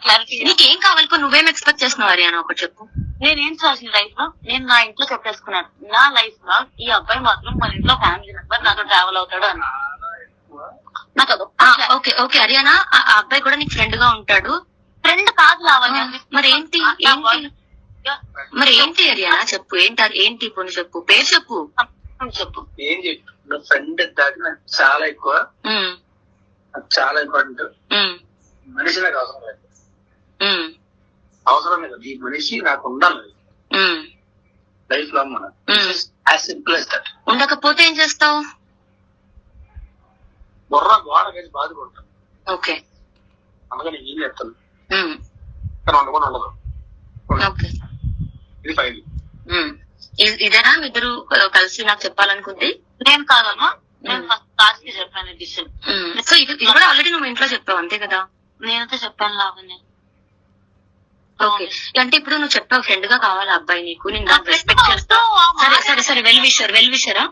Clarity. నీకేం కావాలి? నువ్వేం ఎక్స్పెక్ట్ చేస్తున్నావు హరియానా? ఒకటి చెప్పు. నేనేం చేసిన లైఫ్ లో నేను నా ఇంట్లో చెప్పేసుకున్నాను. నా లైఫ్ లో ఈ అబ్బాయి మాత్రం మన ఇంట్లో ఫ్యామిలీ మెంబర్ నాతో ట్రావెల్ అవుతాడు అని. నాకు ఓకే ఓకే హరియానా, ఆ అబ్బాయి కూడా నీకు ఫ్రెండ్ గా ఉంటాడు. ఫ్రెండ్ కాదు లావణ్య. మరి ఏంటి హరియానా చెప్పు. ఏంటి ఇప్పుడు చెప్పు, పేరు చెప్పు. చెప్పు ఏం చెప్పు. ఫ్రెండ్ దాకా నాకు చాలా ఎక్కువ, నాకు చాలా ఇంపార్టెంట్. మనిషి నాకు అవసరం లేదు, అవసరం లేదు. ఈ మనిషి నాకు ఉండాలి లైఫ్ లాంగ్. మనం యాజ్ సింపుల్ as that. ఉండకపోతే ఏం చేస్తావు? బుర్ర గోడ వేసి బాధపడతాను. ఓకే, అందుకని ఏం చేస్తాను కానీ ఉండకుండా ఉండదు. ఇది ఫైల్. ఇదేనా ఇద్దరు కలిసి నాకు చెప్పాలనుకుంది? నేను కాదమ్మా, నేను ఫస్ట్ క్లాస్ కి చెప్పాను డిసిషన్. సో ఇది కూడా ఆల్రెడీ నువ్వు ఇంట్లో చెప్పావు అంతే కదా? నేనైతే చెప్పాను లావణ్య. ఓకే, అంటే ఇప్పుడు నువ్వు చెప్పావు ఫ్రెండ్ గా కావాలి అబ్బాయి నీకు, నేను రెస్పెక్ట్ చేస్తా. సరే సరే సరే, వెల్ విషరా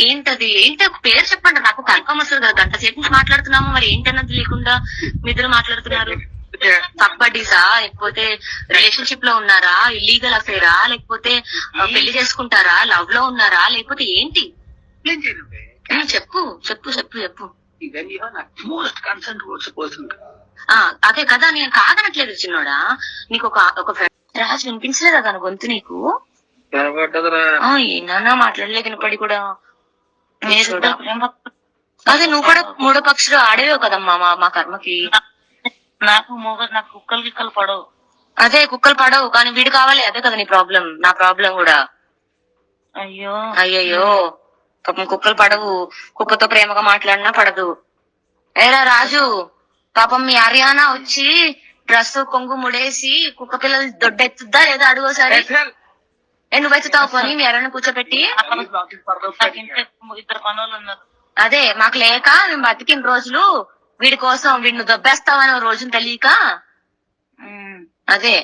ఏంటది? ఏంటి ఒక పేరు చెప్పండి నాకు, కన్ఫర్మ్ వస్తుంది కదా. గంట సేపు నుంచి మాట్లాడుతున్నాము, మరి ఏంటన్నది లేకుండా మీ ఇద్దరు మాట్లాడుతున్నారు. కబడ్డీసా, లేకపోతే రిలేషన్షిప్ లో ఉన్నారా, ఇల్లీగల్ అఫేరా, లేకపోతే పెళ్లి చేసుకుంటారా, లవ్ లో ఉన్నారా, లేకపోతే ఏంటి? చెప్పు చెప్పు చెప్పు చెప్పు. అదే కదా, నేను కాదనట్లేదు చిన్నోడా. నీకు ఒక రాజు వినిపించలేదా తన గొంతు నీకు? ఏనా మాట్లాడలేదు వినపడి కూడా. అదే నువ్వు కూడా మూడో పక్షులు ఆడేవో కదమ్మా మా కర్మకి. నాకు కుక్కలు గిక్కలు పడవు. అదే కుక్కలు పడవు, కానీ వీడు కావాలి. అదే కదా నీ ప్రాబ్లం, నా ప్రాబ్లం కూడా. అయ్యో అయ్యయ్యో, పాపం కుక్కలు పడవు. కుక్కతో ప్రేమగా మాట్లాడినా పడదు. ఏరా రాజు, పాపం మీ హరియానా వచ్చి డ్రెస్ కొంగు ముడేసి కుక్క పిల్లలు దొడ్డెత్తుద్దా లేదా అడుగోసారి. నువ్వు ఎత్తుతావు పోనీ మీ హరియానా కూర్చోబెట్టి? ఇద్దరు పనులు ఉన్నారు. అదే మాకు లేక మేము బతికిన రోజులు వీడి కోసం, వీడిని దొబ్బేస్తావని రోజులు తెలియక. అదే